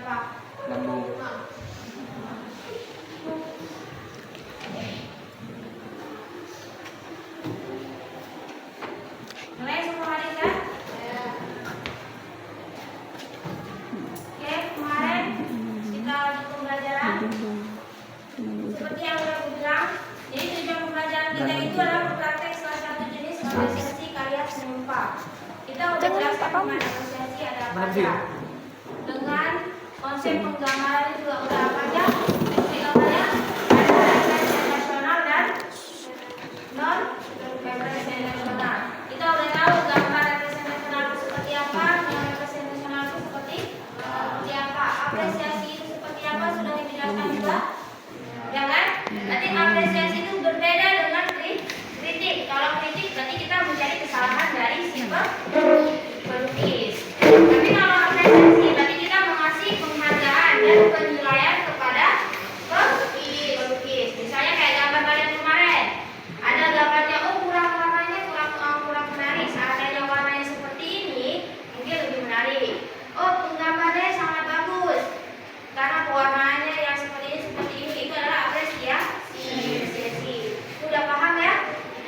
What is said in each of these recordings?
apa? Lambung. Mulai semua hari kan? Oke, kemarin kita lanjut pembelajaran. Seperti yang udah aku bilang, jadi tujuan pembelajaran kita itu adalah mempraktek salah satu jenis apresiasi karya penumpang. Kita udah jelaskan dengan apresiasi ada apa aja. Dengan konsep penggambaran juga udah apa aja. Gambarnya ada referensi nasional dan non referensi nasional. Kita udah tahu gambar referensi nasional itu seperti apa, non referensi nasional itu seperti apa. Apresiasi itu seperti apa sudah dijelaskan juga. Ya kan? Nanti apresiasi itu berbeda dengan kritik. Kalau kritik berarti kita mencari kesalahan dari si pelukis. Tapi kalau apresiasi berarti kita mengasih penghargaan dan penilaian kepada pelukis. Misalnya kayak gambar kalian kemarin, ada gambarnya kurang warnanya kurang menarik. Seandainya warnanya seperti ini mungkin lebih menarik. Penggambarnya sangat bagus karena pewarnaannya yang seperti ini itu adalah apresiasi. Sudah paham ya?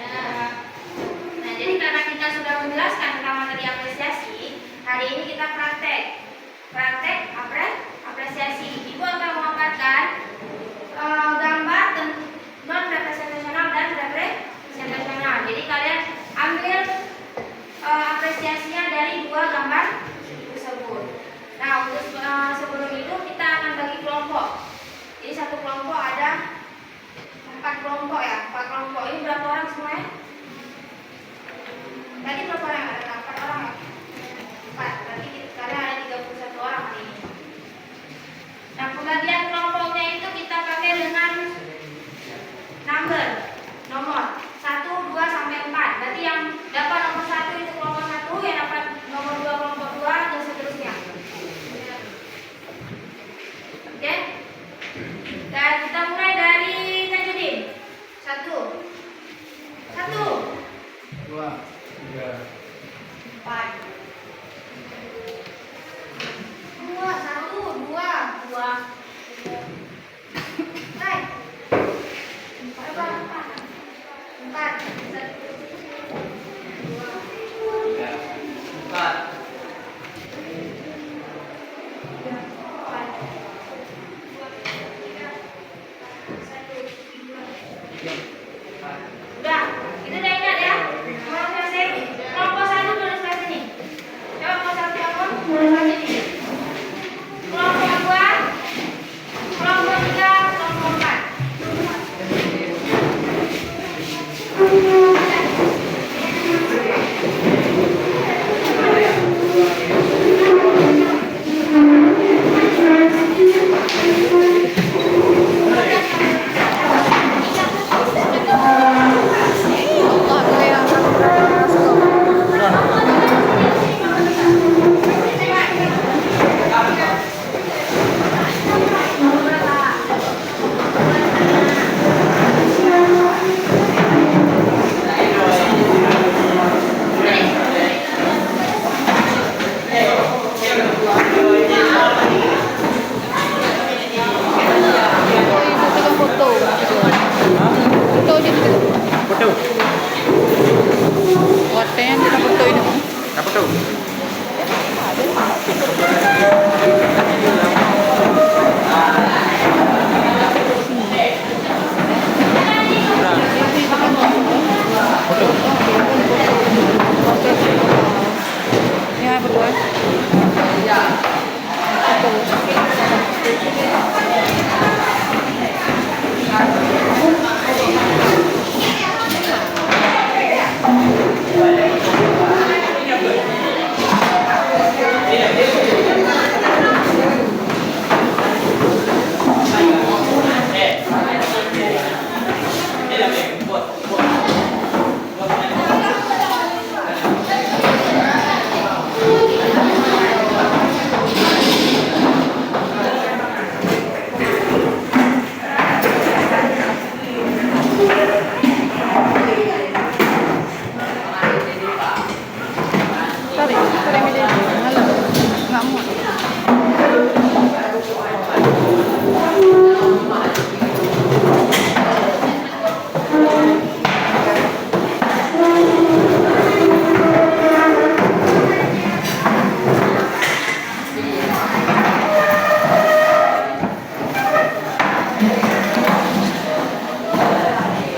Nah, jadi karena kita sudah menjelaskan tentang materi apresiasi, hari ini kita praktek apresiasi. Ibu akan mengangkatkan gambar non representasional dan representasional. Jadi kalian ambil apresiasinya dari dua gambar tersebut. Nah, untuk sebelum itu kita akan bagi kelompok. Jadi satu kelompok ada 4 kelompok ya. 4 kelompok ini berapa orang semuanya? Tadi berapa orang? Ada 4 orang ya? 4. Berarti kalian ada 31 orang hari ini. Nah, pembagian kelompoknya itu kita pakai dengan nomor 1, 2 sampai 4. Berarti yang dapat nomor 1 itu kelompok 1, yang dapat nomor 2 kelompok 2 dan seterusnya. Oke? Dan kita mulai dari Tajudin. 1, 2, 3, 4. 2, 1, 2. Baik. 4. 4. Udah, itu udah ingat ya? Mau selesai? Kelompok 1 tulis di sini. Coba kelompok 1 kamu tulis di sini. Kelompok 2, kelompok 3, kelompok 4.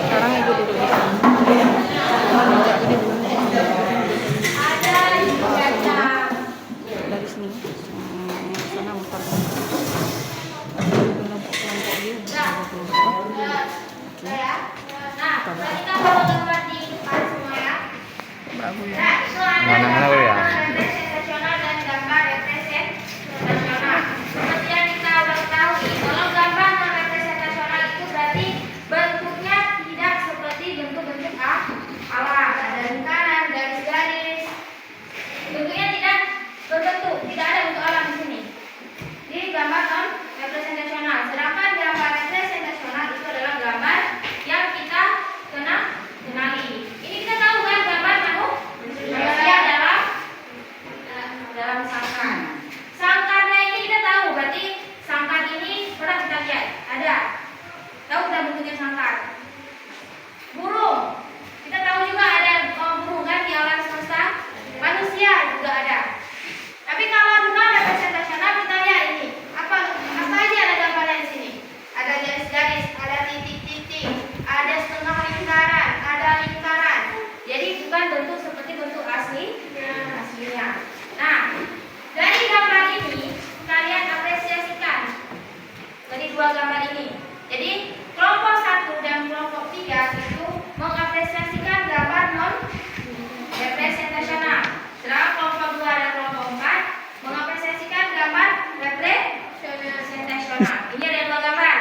Sekarang ibu duduk di sini. Meja ini dulu. Dari sini. Sana muter. Kelompok dia. Kelompok. Nah, kita kalau gambar di depan semua ya. Bagus ya. Nah, itu ada Mana-mana gambar ya? representasional dan gambar representasional. Seperti yang kita udah ketahui, kalau gambar non representasional itu berarti bentuknya tidak seperti bentuk-bentuk alam. Ada lingkaran, garis-garis. Bentuknya tidak berbentuk, tidak ada bentuk alam di sini. Di gambar non representasional. Sedangkan gambar representasional itu adalah gambar yang kita kenali. Ini kita tahu kan gambar manusia dalam sangkar. Sangkarnya ini kita tahu, berarti sangkar ini pernah kita lihat, ada. Tahu kita bentuknya sangkar. Burung, kita tahu juga ada burung kan di alam semesta. Manusia juga ada. Tapi kalau non representasional kita lihat ini, apa aja ada gambarnya di sini. Ada garis-garis, ada titik-titik, ada setengah lingkaran, ada lingkaran. Jadi bukan bentuk seperti bentuk aslinya. Nah, dari gambar ini kalian apresiasikan dari dua gambar ini. Jadi kelompok 1 dan kelompok 3 itu mengapresiasikan gambar non representasional. Sedangkan kelompok 2 dan kelompok 4 mengapresiasikan gambar representasional. Ini ada dua gambar,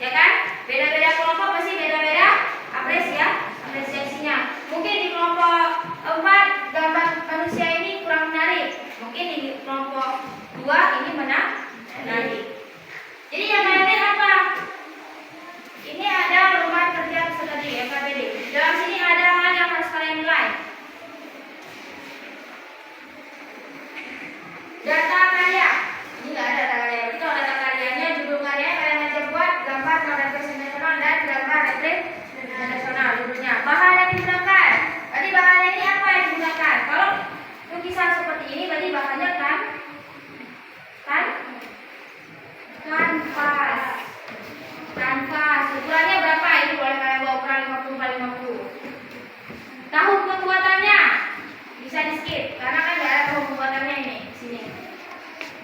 ya kan? Beda-beda kelompok pasti beda-beda apresiasinya. Mungkin di kelompok 4 gambar manusia ini kurang menarik. Mungkin di kelompok 2 ini menarik. Jadi yang kalian lihat apa? Ini ada rumah kerja peserta didik (RKPD). Dalam sini ada hal yang harus kalian nilai. Data karya. Ini nggak ada data karya. Itu data karyanya, judul karyanya kalian aja buat gambar non representasional dan gambar representasional judulnya. Bahan yang digunakan. Berarti bahannya ini apa yang digunakan? Kalau lukisan seperti ini berarti bahannya kanvas. Ukurannya berapa? Ini boleh kalian bawa ukuran 50 x 50. Tahun pembuatannya bisa di skip karena kan nggak ada tahun pembuatannya ini di sini.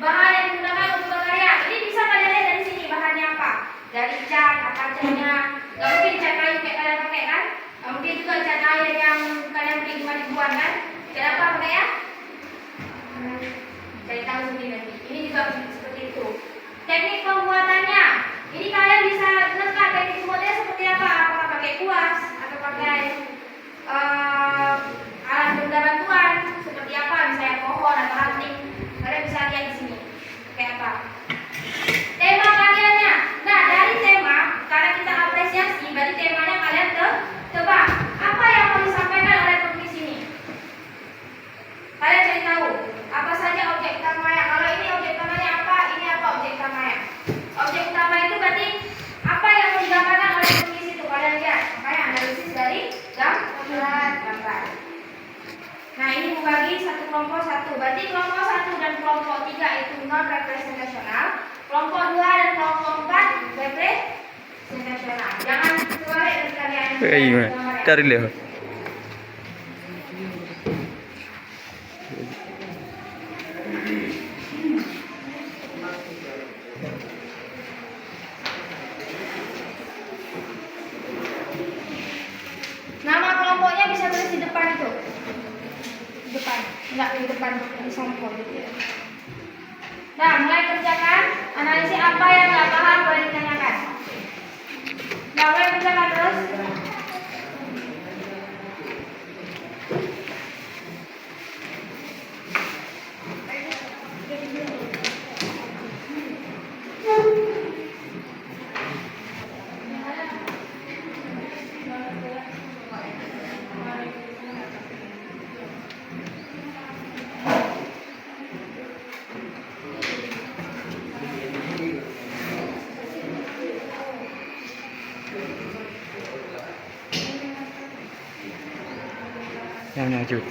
Bahan yang digunakan untuk berkarya ini bisa kalian lihat dari sini bahannya apa? Dari cat, kacanya. Nggak mungkin cat kayu kayak kalian pakai kan? Nggak mungkin juga cat air yang kalian beli 5 ribuan kan? Cat apa pakai ya? Cari tahu sendiri nanti. Ini juga seperti itu. Teknik pembuatannya ini kalian bisa menentukan teknik pembuatannya seperti apa? Apakah pakai kuas atau pakai alat benda bantuan seperti apa, misalnya pohon atau ranting. Kalian bisa lihat di sini kayak apa. Tema karyanya. Nah, dari tema karena kita apresiasi, berarti temanya kalian tebak apa yang mau disampaikan oleh penulis ini. Kalian cari tahu apa saja objek utamanya. Kalau ini objek utamanya apa, ini apa objek utamanya. Objek utama itu berarti apa yang mau digambarkan oleh penulis itu. Kalian lihat, makanya analisis dari gambar. Nah, ini membagi satu kelompok 1. Berarti kelompok 1 dan kelompok 3 itu non representasional, kelompok 2 dan kelompok 4 representasional. Jangan keluar dari kalian. Gimana? Cari lihat. Nama kelompoknya bisa tulis di depan itu. Di depan, enggak di depan di sampul gitu ya. Nah, mulai kerjakan. Analisis apa yang nggak paham boleh ditanyakan. Nah, mulai kerjakan terus. lanjut.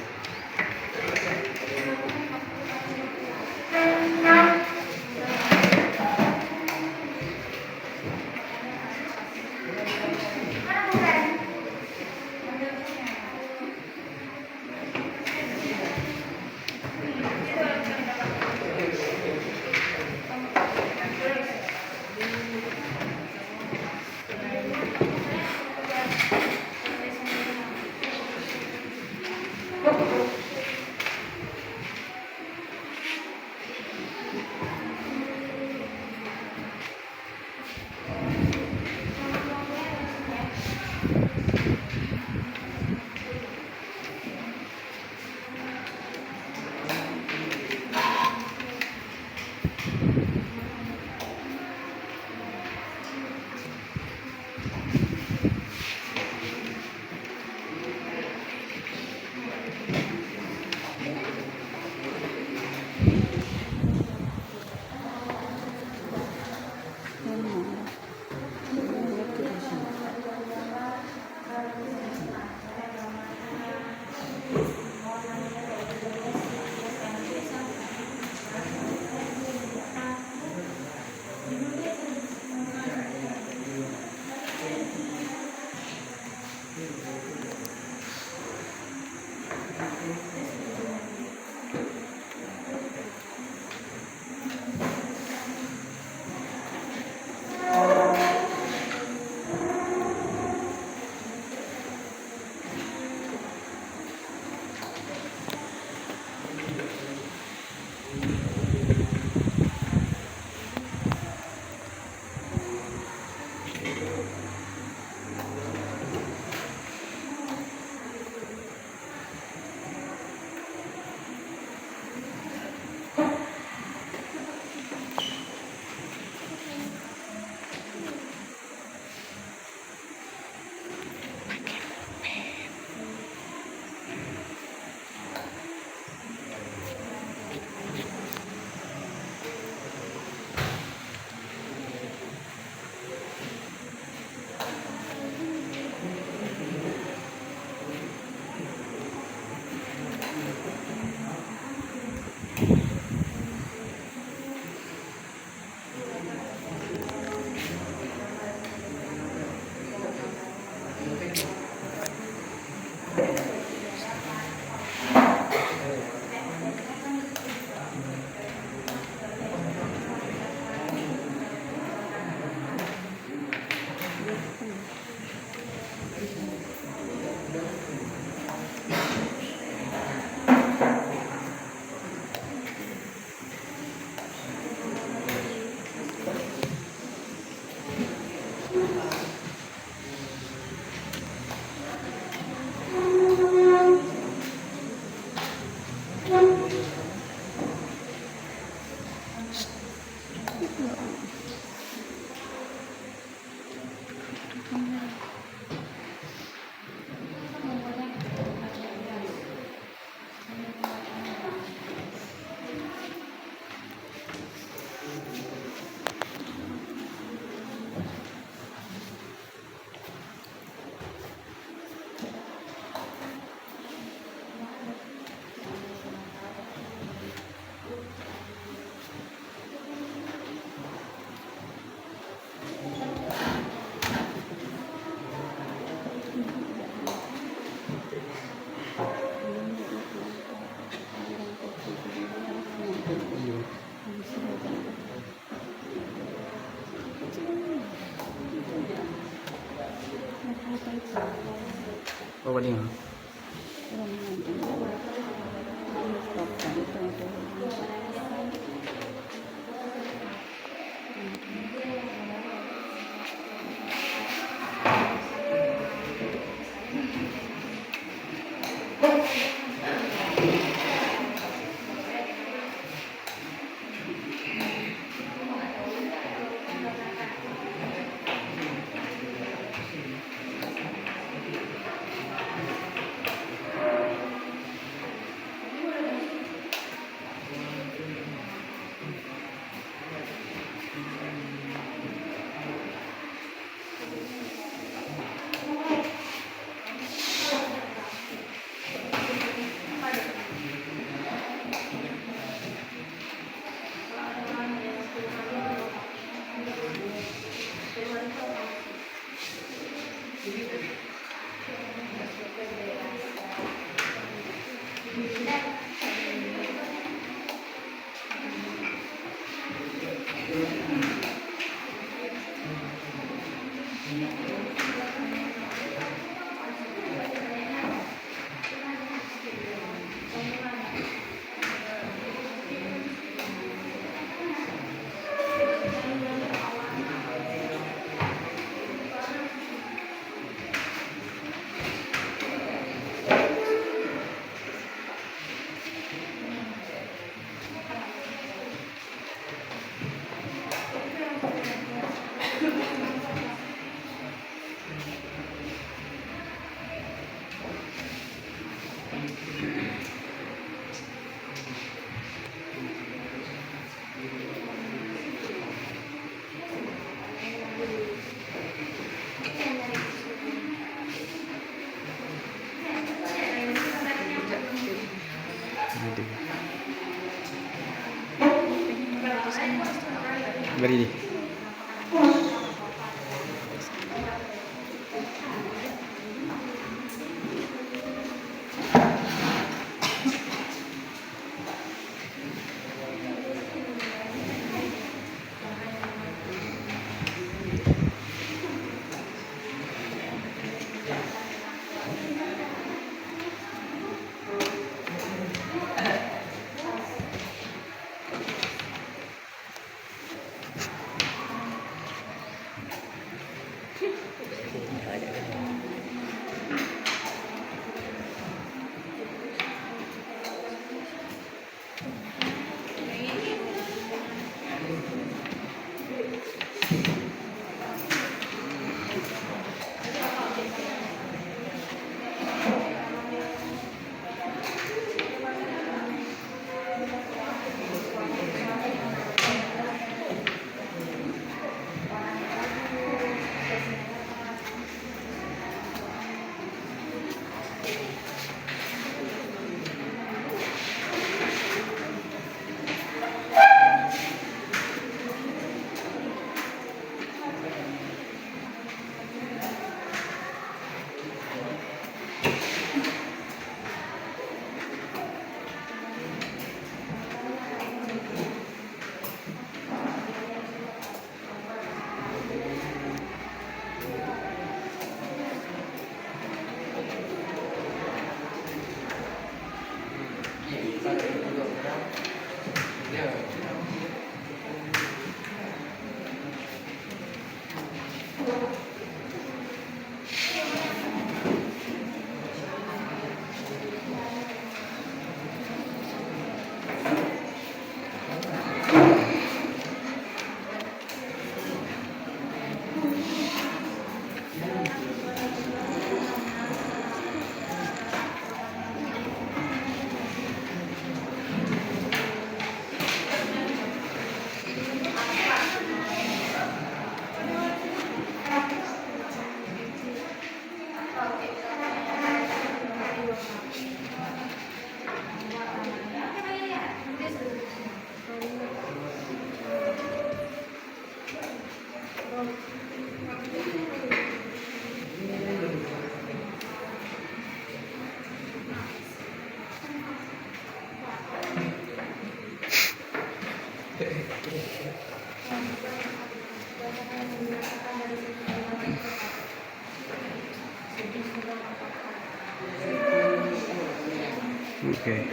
Oh, ini. berdiri. Oke.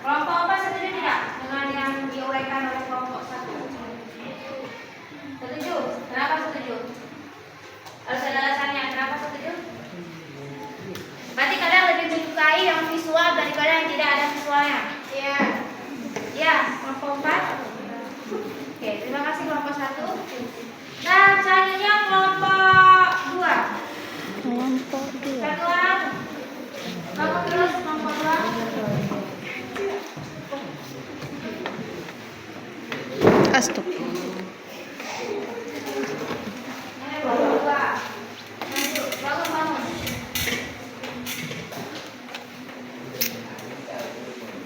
Kelompok 4 setuju tidak dengan yang diuraikan oleh kelompok 1? Setuju? Kenapa setuju? Harus ada alasannya. Kenapa setuju? Berarti kalian lebih menyukai yang visual daripada yang tidak ada visualnya? Iya. Ya, kelompok 4. Oke, terima kasih kelompok 1. Dan selanjutnya kelompok 2. Kelompok 2. Satu orang. Kamu terus kelompok 2. Astop. Ini kelompok 2. Maju, bangun.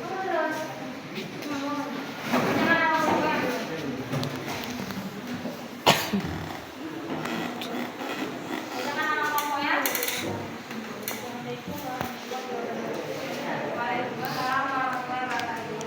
Terus. Bangun. Jangan ngomongnya. Jangan ngomongnya. Waalaikumsalam warahmatullahi wabarakatuh.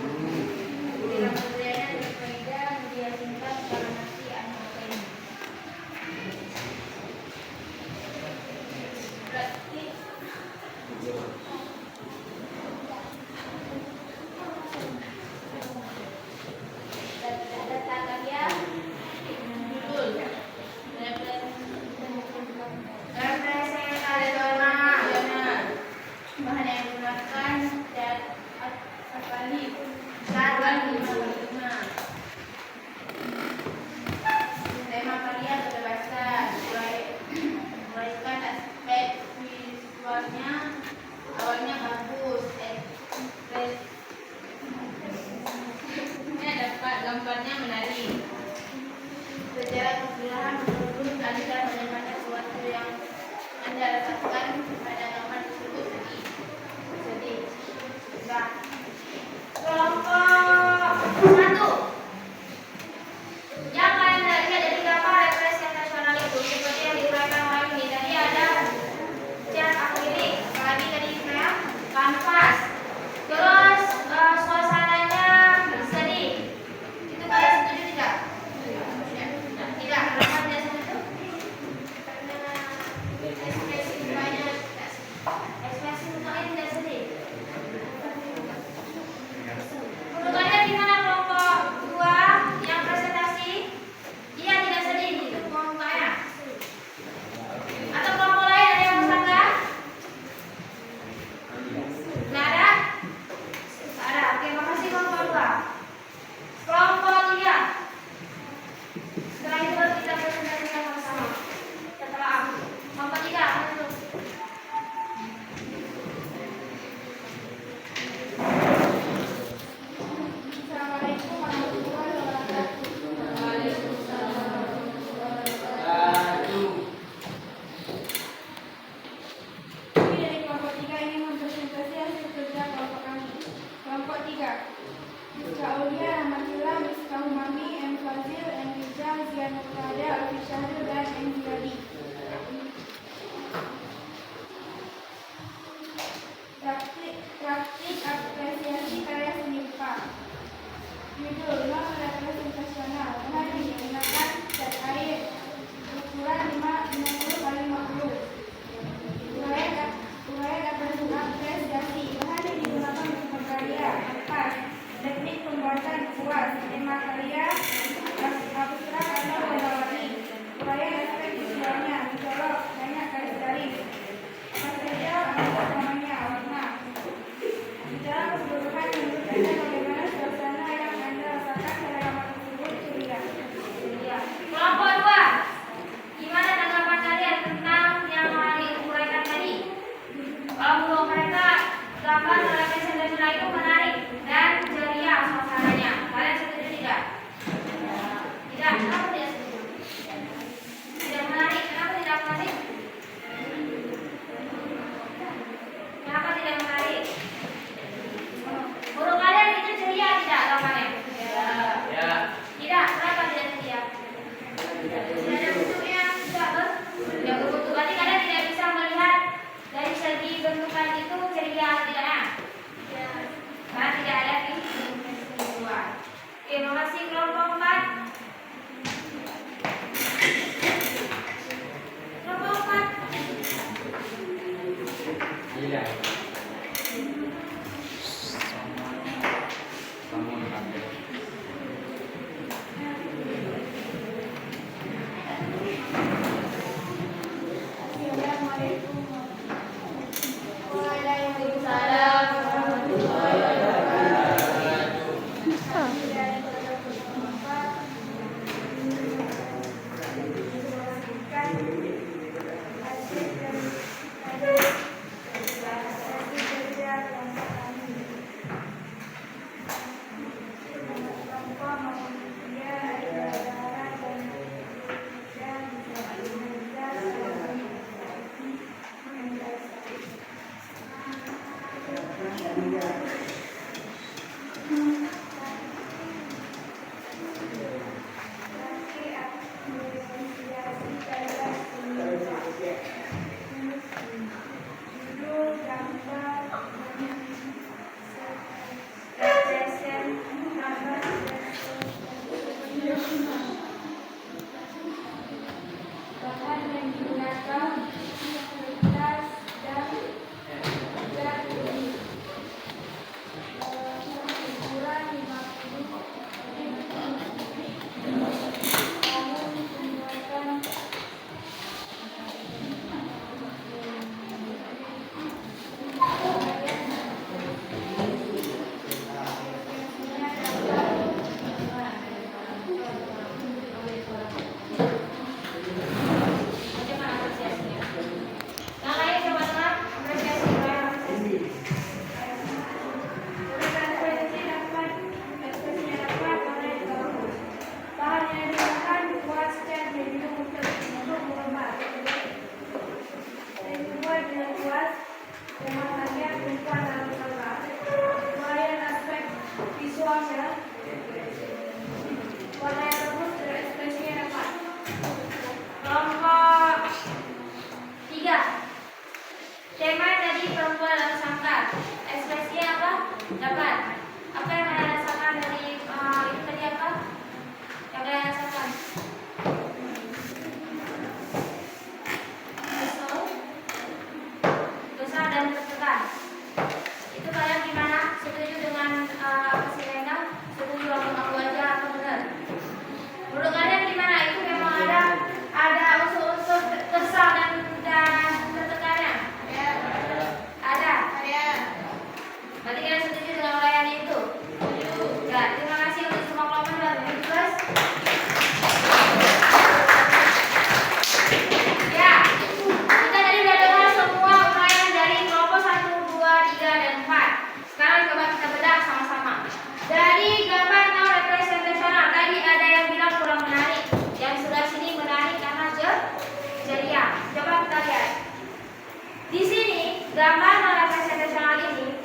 gambar non-representasional ini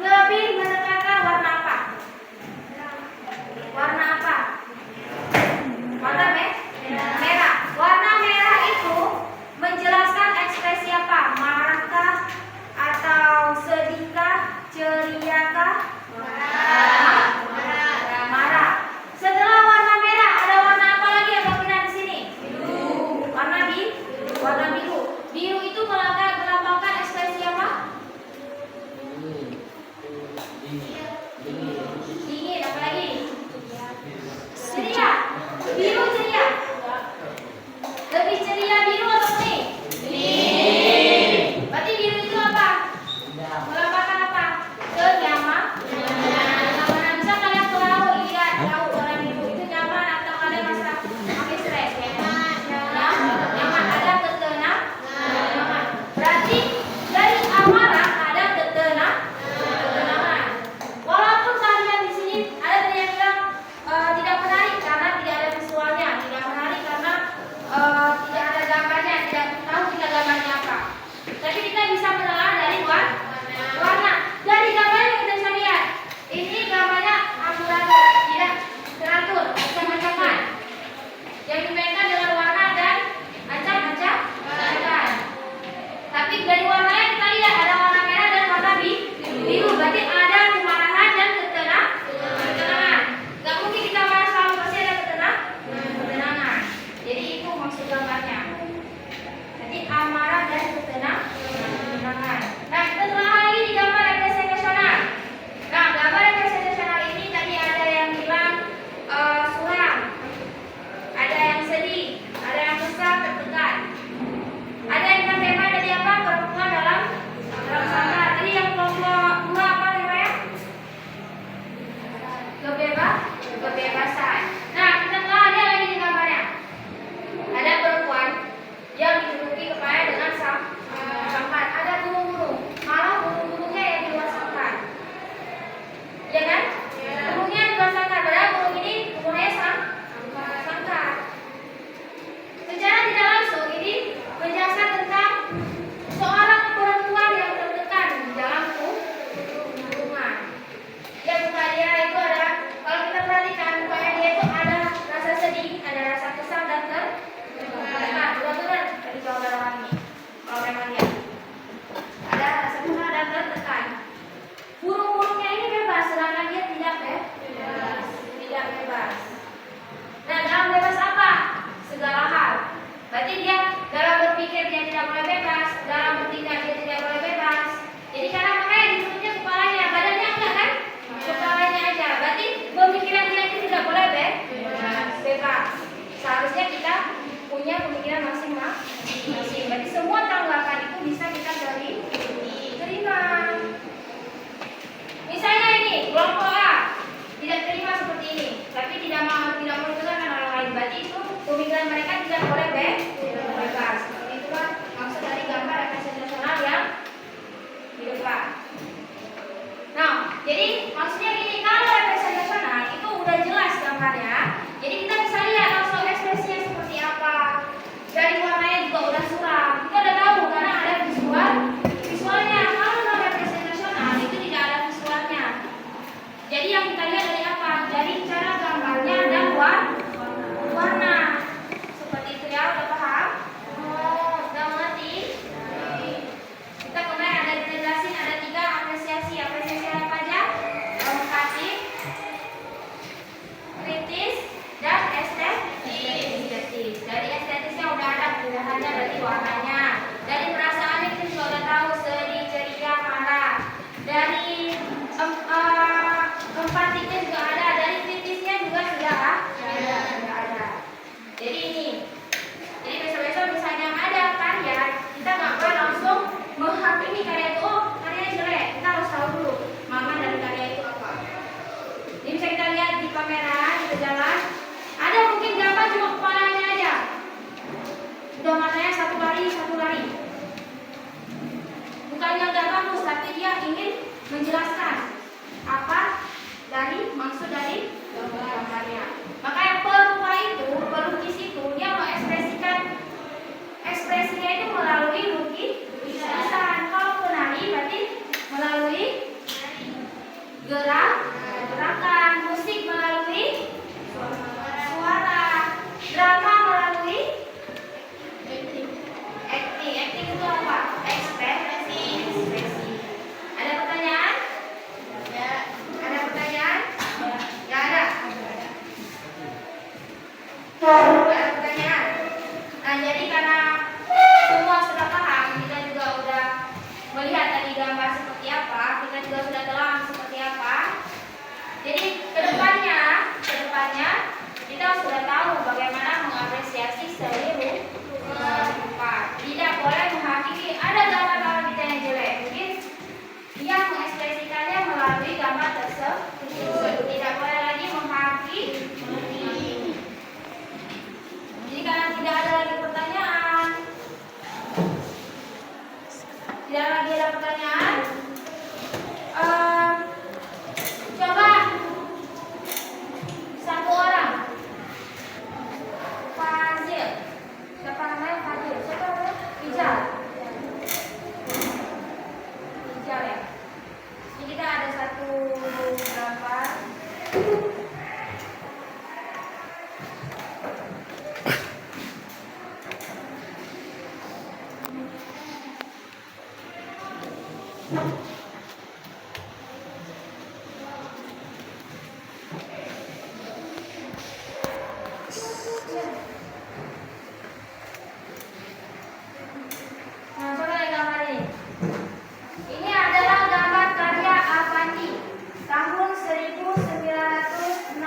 lebih menekankan warna apa? Warna apa? Warna merah. Warna merah itu menjelaskan ekspresi apa? Marahkah atau sedihkah? Ceriakah? Marah. Setelah warna merah ada warna apa lagi yang dominan di sini? Biru. Warna biru. Biru itu melambangkan ekspresi apa? Dingin. Apa lagi? Ceria. Biru ceria. Lebih ceria biru atau kuning? Berarti biru itu apa? Melambangkan apa? Kenyamanan. Bisa kalian lihat tahu warna biru itu nyaman atau kalian merasa makin stres? Nyaman. Ada ketenangan. Nyaman. Berarti dari amarah ada ketenangan. Walaupun kalian di sini ada yang bilang tidak menarik karena tidak ada visualnya, tidak menarik karena tidak ada gambarnya, tidak tahu kita gambarnya apa. Tapi kita bisa menelaah dari warna. Dari gambarnya kita bisa lihat. Ini gambarnya amburadul, tidak teratur, acak-acakan. Yang dimainkan dengan warna dan acak-acakan. Tapi dari warnanya kita lihat ada warna merah dan warna biru. Berarti ada kemarahan dan ketenangan. Gak mungkin kita marah selalu, pasti ada ketenangan. Jadi itu maksud gambarnya. Jadi amarah dan ketenangan. Nah, kita telah lagi di gambar representasional. Nah, gambar representasional ini tadi ada yang bilang suram, ada yang sedih, ada yang kesal, tertekan. Ada yang tema dari apa? Perempuan dalam sangkar. Tadi yang kelompok 2 apa namanya? Kebebasan. Nah, kita telah ada lagi di gambarnya. Ada perempuan yang ditutupi kepala dengan sangkar. Ada burung-burung. Malah burung-burungnya yang di luar sangkar. Ya kan? Burungnya di luar sangkar. Padahal burung ini umurnya sangkar. Secara tidak langsung ini menjelaskan tentang seorang perempuan yang tertekan dalam hubungan. Yang muka dia itu ada, kalau kita perhatikan mukanya dia itu ada rasa sedih, ada rasa kesal dan tertekan. Betul-betul dari jawaban orang ini. Kalau memang dia ada rasa kesal dan tertekan. Burung-burungnya ini bebas, sedangkan dia tidak bebas. Nah, dalam bebas apa? Segala hal. Berarti dia dalam berpikir dia tidak boleh bebas, dalam bertindak dia tidak boleh bebas. Jadi karena makanya disebutnya kepalanya, badannya enggak kan? Kepalanya aja. Berarti pemikiran dia itu tidak boleh bebas. Seharusnya kita punya pemikiran masing-masing. Berarti semua tanggapan itu bisa kita terima. Misalnya ini kelompok A tidak terima seperti ini, tapi tidak mau dengarkan orang lain. Berarti itu pemikiran mereka tidak boleh bebas. Seperti itulah maksud dari gambar representasional yang di depan. Nah, jadi maksudnya gini, kalau representasional itu udah jelas gambarnya, jadi kita bisa lihat langsung ekspresinya seperti apa. Dari warnanya juga udah suram, kita udah tahu karena ada visualnya. Kalau non representasional itu tidak ada visualnya. Jadi yang kita lihat dari apa? Dari cara gambarnya dan warna. Seperti itu ya, udah paham? Udah mengerti? Kita kemarin ada dijelasin ada 3 apresiasi. Apresiasi apa aja? Provokatif, kritis, dan estetis. Dari estetisnya udah ada pilihannya, dari warnanya. Dari perasaannya kita juga udah tahu, sedih, ceria, marah. Dari empatiknya juga ada, dari kritisnya juga sudah ada. Jadi ini. Jadi besok-besok misalnya ada karya, kita nggak boleh langsung menghakimi karya itu. Oh, karyanya jelek. Kita harus tahu dulu makna dari karya itu apa. Ini bisa kita lihat di kamera, di jalan. Ada mungkin gambar cuma kepalanya aja. Udah matanya satu lari. Bukannya nggak bagus, tapi dia ingin menjelaskan apa maksud dari gambarnya. Makanya pelukis itu dia mengekspresikan ekspresinya itu melalui lukisan. Inisial. Inisial ya. Ini kita ada satu gambar. Nah, coba lihat gambar ini. Ini adalah gambar karya Avandi tahun 1961.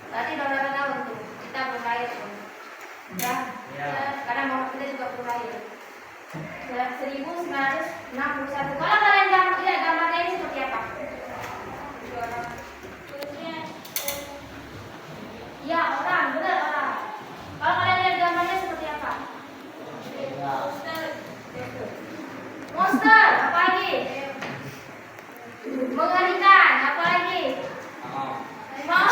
Berarti udah berapa tahun tuh? Kita belum lahir tuh. Ya. Karena mau kita juga belum lahir. 1961. Kalau kalian lihat gambarnya ini seperti apa? Ya, orang, benar orang. Kalau kalian lihat gambarnya seperti apa? Monster, apa lagi? Mengerikan, apa lagi? Mau,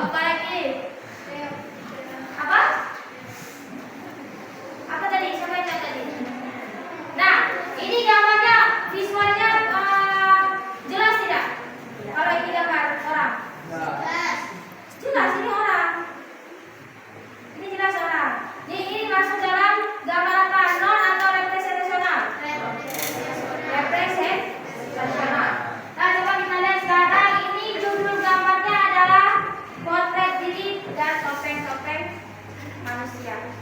apa lagi? Apa? Apa tadi? Siapa yang lihat tadi? Nah, ini gambarnya, visualnya jelas tidak? Kalau ini gambar orang? Jelas, ini orang. Ini jelas orang. Ini masuk dalam gambar apa? Non atau representasional? Representasional. Nah, coba kita lihat sekarang. Ini judul gambarnya adalah potret diri dan topeng-topeng manusia.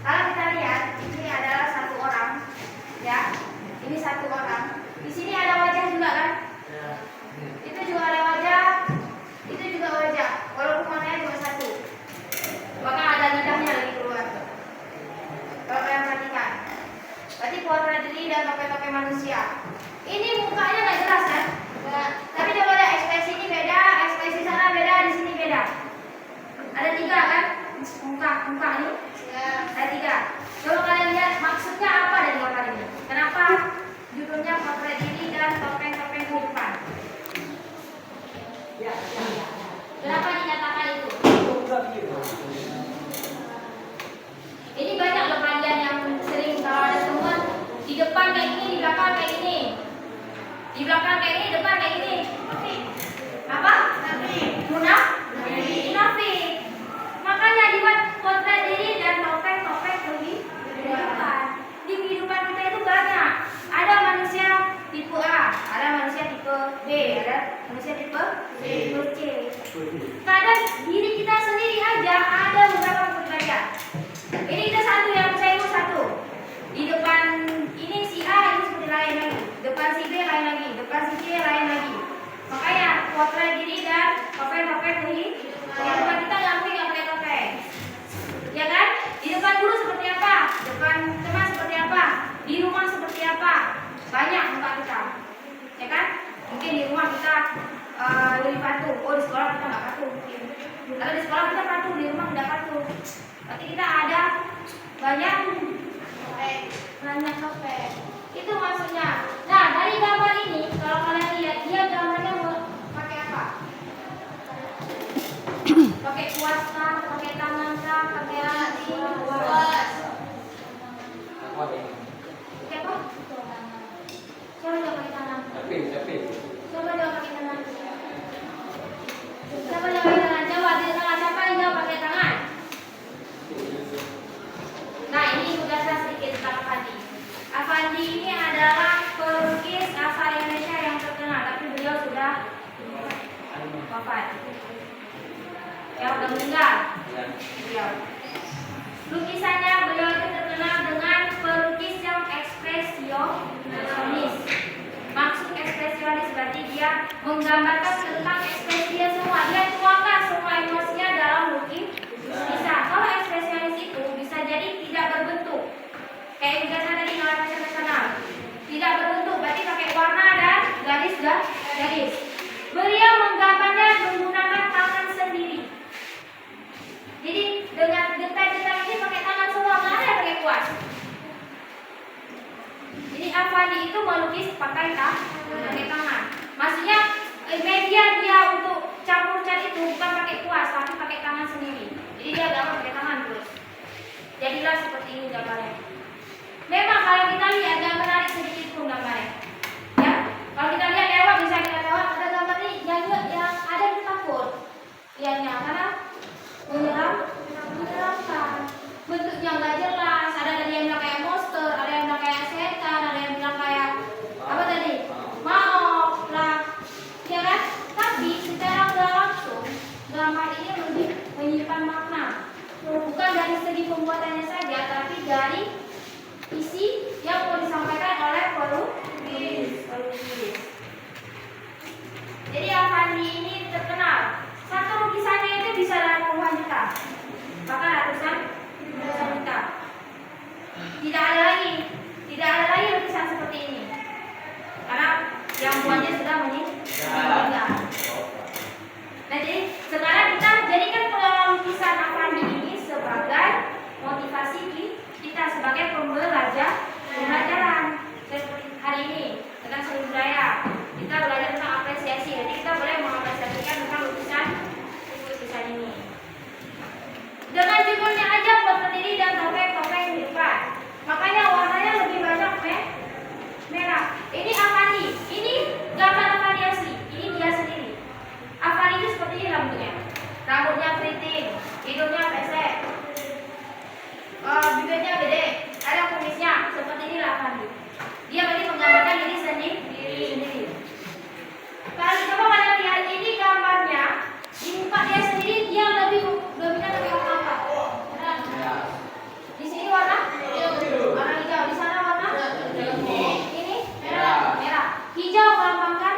Kalau kita lihat, ini adalah satu orang, ya. Ini satu orang. Di sini ada wajah juga kan? Itu juga ada wajah. Itu juga wajah. Walaupun matanya cuma satu. Maka ada lidahnya lagi keluar. Kalau kalian perhatikan, berarti potret diri dan topeng-topeng manusia. Ini mukanya nggak jelas kan? Tapi coba lihat, ekspresi ini beda, ekspresi sana beda, di sini beda. Ada tiga kan? Muka ini. Ada tiga. Coba kalian lihat maksudnya apa dari gambar ini? Kenapa judulnya potret diri dan topeng-topeng kehidupan? Kenapa dinyatakan itu? Ini banyak loh kalian yang sering kalau ada teman di depan kayak gini, di belakang kayak gini. Di belakang kayak gini, depan kayak gini. Apa? Munafik. Makanya dibuat potret diri dan topeng-topeng kehidupan. Di kehidupan kita itu banyak. Ada manusia tipe A, ada manusia tipe B, ada manusia tipe C. Kadang diri kita sendiri aja ada beberapa kepribadian. Ini kita satu yang percaya itu satu. Di depan ini si A ini seperti lain lagi. Depan si B lain lagi. Depan si C lain lagi. Makanya potret diri dan topeng-topeng kehidupan kita nggak mungkin nggak pakai topeng. Ya kan? Di depan guru seperti apa? Depan teman seperti apa? Di rumah seperti apa? Banyak muka kita. Ya kan? Mungkin di rumah kita lebih patuh. Oh, di sekolah kita nggak patuh. Kalau di sekolah kita patuh, di rumah tidak patuh. Berarti kita ada banyak topeng. Itu maksudnya. Nah, dari gambar ini kalau kalian lihat dia gambarnya mau pakai apa? Pakai kuas kah? Pakai tangan kah? Pakai hati? Kuas. Pakai apa? Coba dia pakai tangan. Coba dia pakai tangan. Coba dia pakai tangan. Coba di tangan siapa dia pakai tangan? Nah, ini sudah saya sedikit tentang Avandi. Avandi ini adalah pelukis asal Indonesia yang terkenal, tapi beliau sudah wafat. Ya, sudah meninggal. Beliau. Lukisannya beliau itu terkenal dengan pelukis yang ekspresionis. Maksud ekspresionis berarti dia menggambarkan tentang ekspresi dia semua. Dia tuangkan semua emosinya dalam lukis. Bisa. Kalau ekspresionis itu bisa jadi tidak berbentuk. Kayak biasa tadi gambar nasional. Tidak berbentuk, berarti pakai warna dan garis. Beliau menggambarnya menggunakan tangan sendiri. Jadi dengan detai-detai ini pakai tangan semua, nggak ada yang pakai kuas. Jadi Avandi itu melukis pakai tangan. Maksudnya media dia untuk campur cat itu bukan pakai kuas, tapi pakai tangan sendiri. Jadi dia gambar pakai tangan terus. Jadilah seperti dari segi pembuatannya saja, tapi dari isi yang mau disampaikan oleh penulis. Jadi Avandi ini terkenal. Satu lukisannya itu bisa dalam puluhan juta, bahkan ratusan juta. Tidak ada lagi lukisan seperti ini, karena yang buatnya sudah meninggal. Nah, jadi sekarang kita jadikan lukisan Avandi ini sebagai motivasi kita sebagai pembelajaran. Seperti hari ini tentang seni budaya, kita belajar tentang apresiasi. Jadi kita boleh mengapresiasikan tentang lukisan ini. Dengan judulnya aja buat berdiri dan topeng-topeng di depan. Makanya warnanya lebih banyak merah. Ini Avandi. Ini gambar Avandi asli. Ini dia sendiri. Avandi itu seperti ini rambutnya. Rambutnya keriting, hidungnya pesek, bibirnya gede, ada kumisnya. Seperti ini Avandi. Dia tadi menggambarkan diri sendiri. Kalau coba kalian lihat ini gambarnya, di muka dia sendiri dia lebih dominan lebih apa? Di sini warna hijau, di sana warna ini merah. Hijau melambangkan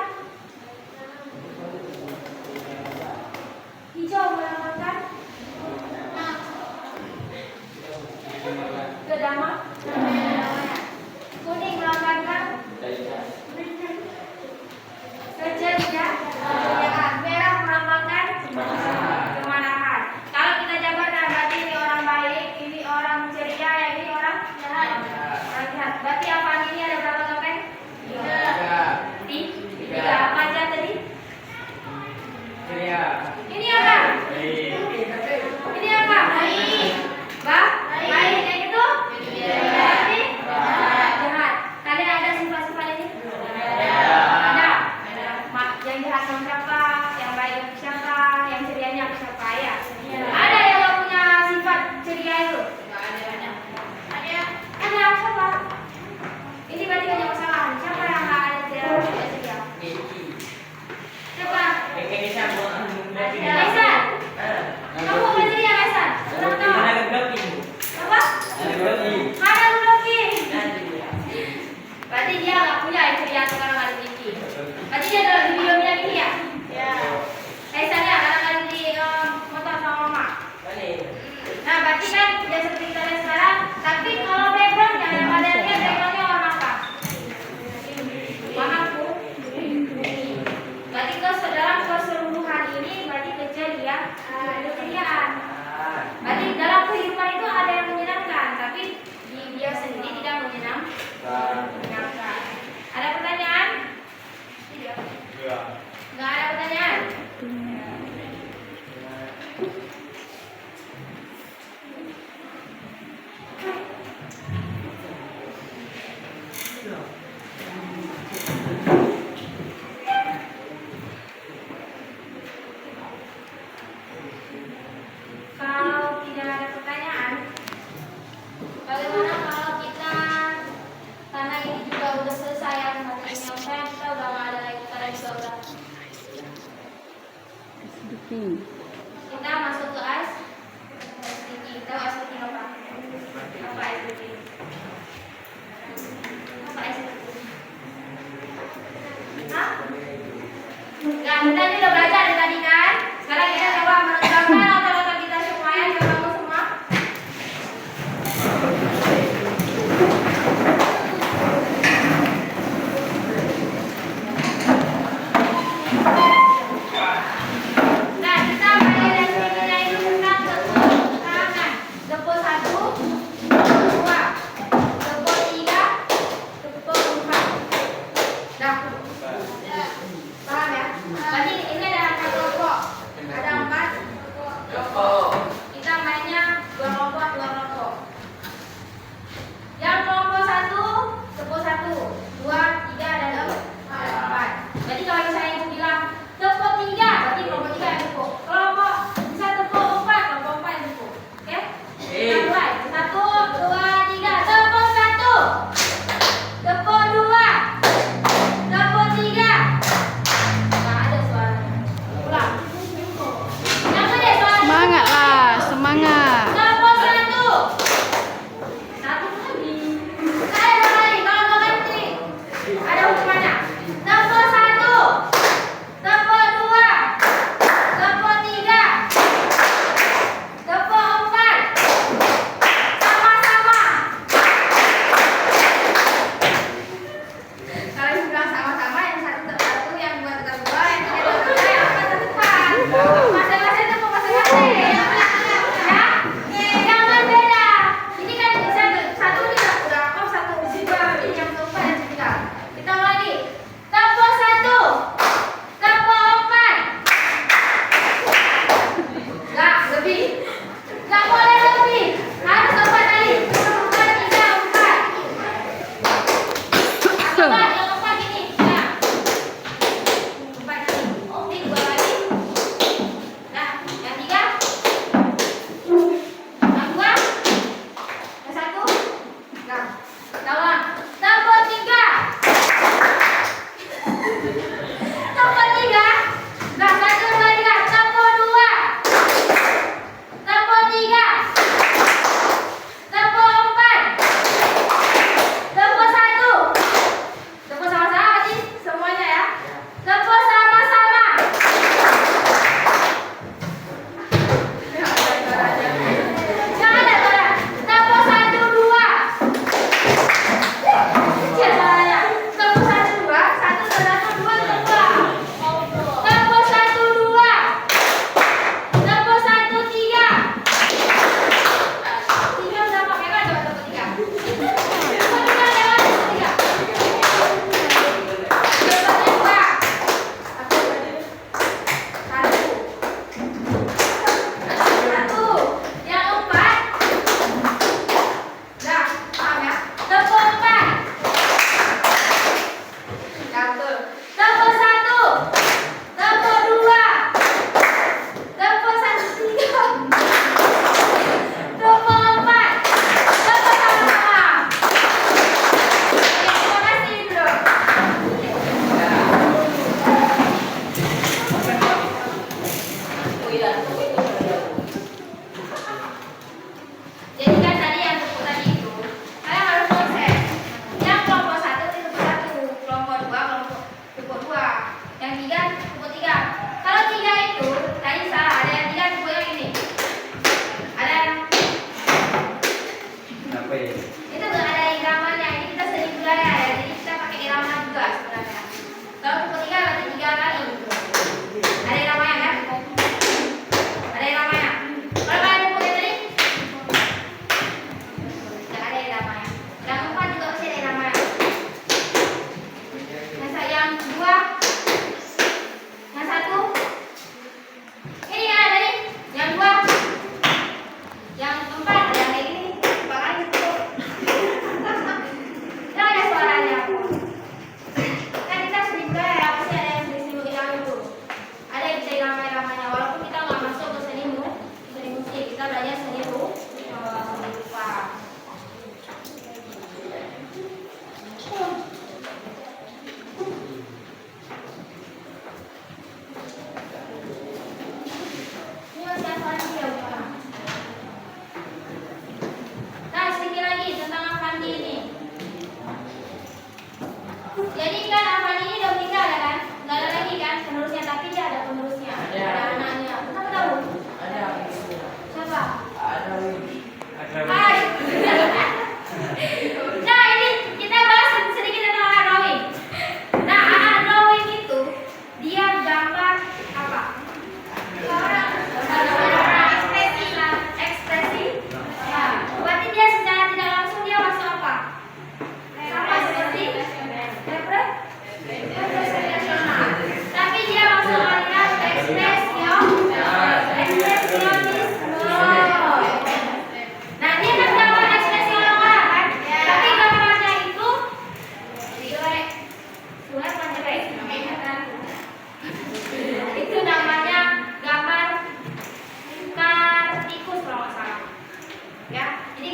kedamaian. Kuning melambangkan keceriaan. Merah melambangkan kemarahan. Kalau kita jabarkan, berarti ini orang baik, ini orang ceria, yang ini orang jahat. Berarti apa ini ada berapa topeng? 3. Apa aja tadi? Ini apa? Ini apa? Baik. Yang itu? Berarti jahat. Kalian ada sifat-sifat ini? Ada. Yang jahat sama siapa? Yang baik siapa? Yang cerianya siapa? Ya. Ada yang gak punya sifat ceria itu? Ada siapa? Ini berarti banyak kesalahan. Siapa yang gak ada ceria? Siapa? Aisan. Kamu gak ceria, Aisan? Ulang tahun. Apa? Ada blocking. Berarti dia gak punya ceria sekarang ada tinggi. Berarti dia ada di video ini ya? Ya. Aisan ya, kadang-kadang di motor sama mama. Nah, berarti kan dia seperti kita lihat sekarang. Tapi kalau backgroundnya, yang badannya backgroundnya warna apa? Warna kuning. Berarti dalam keseluruhan ini berarti keceriaan. Berarti dalam kehidupan itu ada yang menyenangkan, tapi dia sendiri tidak menyenangkan. Ada pertanyaan? Tidak. Nggak ada pertanyaan? Kalau tidak ada pertanyaan, bagaimana kalau kita, karena ini juga udah selesai ya materinya, kita udah nggak ada lagi, kalian juga udah. Kita masuk ke ice baking. Tahu ice baking apa? Apa ice baking? Apa ice baking? Hah? Nah, kita ini udah belajar dari tadi kan? Sekarang kita coba menegakkan otot-otot kita supaya coba kamu semua. Nah, kita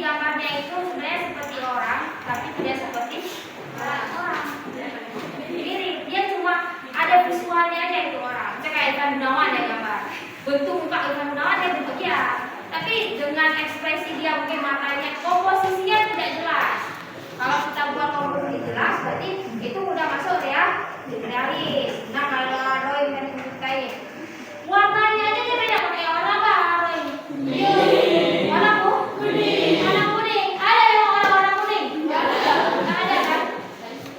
gambarnya itu sebenarnya seperti orang, tapi tidak seperti orang. Mirip, dia cuma ada visualnya aja itu orang. Kayak Ivan Gunawan ya gambar. Bentuk muka Ivan Gunawan ya bentuk dia. Tapi dengan ekspresi dia mungkin matanya, komposisinya tidak jelas. Kalau kita buat komposisi jelas, berarti itu udah masuk ya realis. Nah kalau Roy yang kayak warnanya aja dia beda pakai warna apa Roy? Warna kuning. Warna kuning. Ada yang warna kuning? Nggak ada kan?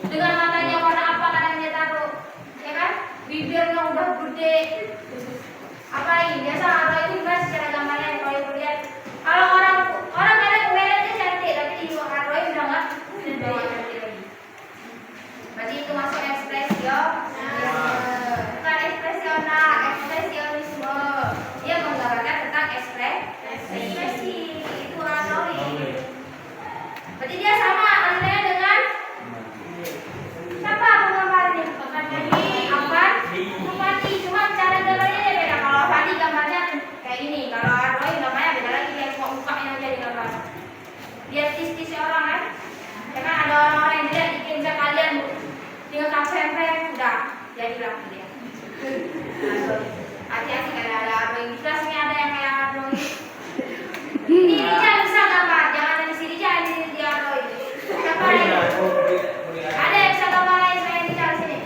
Dengan matanya warna apa kadang dia taruh, ya kan? Bibirnya udah gede. Apa ini? Biasa Roy itu kan secara gambarnya kalau ibu lihat. Kalau orang kadang merahnya cantik, tapi di Roy udah nggak bawa cantik lagi. Berarti itu masuk ekspresionis. Bukan ekspresional, ekspresionisme. Dia menggambarkan tentang ekspresi. Itu Roy. Berarti dia sama artinya dengan siapa penggambarnya? Avandi. Cuma cara gambarnya dia beda. Kalau Avandi gambarnya kayak ini. Kalau Roy gambarnya beda lagi. Dia cuma mukanya aja digambar. Dia tis-tis orang kan? Ya kan ada orang-orang yang tidak bikin bisa kalian tinggal sampai udah jadi lagi dia. Hati-hati kalau ada Roy. Di kelas ini ada yang kayak Roy. Ini Rija bisa gambar. Jangan dari sini aja ini dia Roy. Siapa ini? Ada yang bisa gambar lain saya Rija di sini.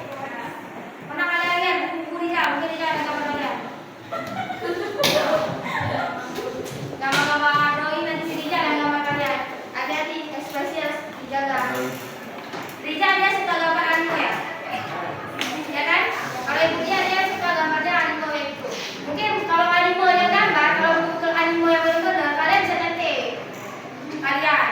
Pernah kalian lihat buku Rija? Mungkin Rija ada gambar kalian. Gambar-gambar Roy nanti si Rija ada gambar kalian. Hati-hati ekspresi harus dijaga. Rija dia suka gambar anime ya? Ya kan? Kalau ibu dia suka gambarnya anime itu. Mungkin kalau anime dia gambar, kalau betul anime yang benar-benar kalian bisa nyetir. Kalian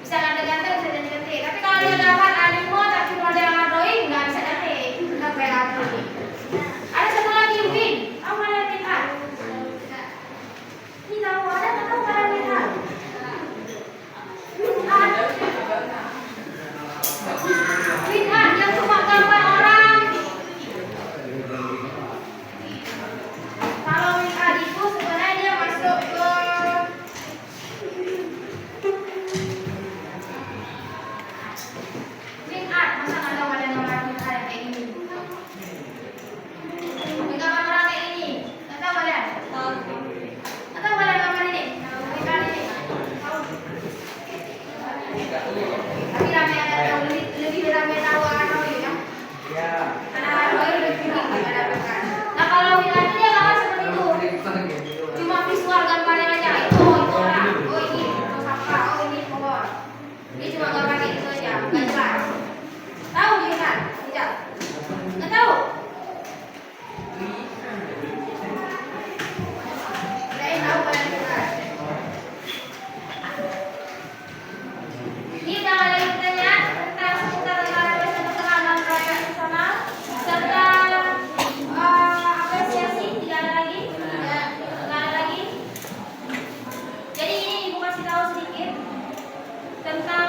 bisa ganti-ganti bisa nyetir. Tapi kalau dia gambar anime tapi model drawing nggak bisa nyetir. Nggak kayak ini. Ada satu lagi Win. Tahu kalian Win Art? Ini tahu ada nggak tahu kalian Win Art? Win Art. Win Art yang cuma gambar orang. Kalau Win Art itu sebenarnya dia masuk ke Win Art. Masa nggak tahu ada gambar Win Art kayak gini? Gambar orang kayak ini. Nggak tahu kalian? Nggak tahu kalian gambar ini? Win Art ini? Tahu? Tapi ramai ada tahu lebih ramai tahu Roy ya. Karena Roy lebih tinggi daripada Bekan. Nah kalau Win Art dia gambar seperti itu. Cuma visual gambarnya aja. Itu orang. Oh ini siapa? Oh ini pohon. Dia cuma gambar kayak gitu aja. Nggak jelas. Tahu Win Art? Tidak. Nggak tahu. Kalian tahu kalian Win Art? Ini jangan lagi bertanya tentang seputar bahasa perkenalan perayaan nasional serta apresiasi. Tidak ada lagi? Tidak ada lagi. Jadi ini ibu kasih tahu sedikit tentang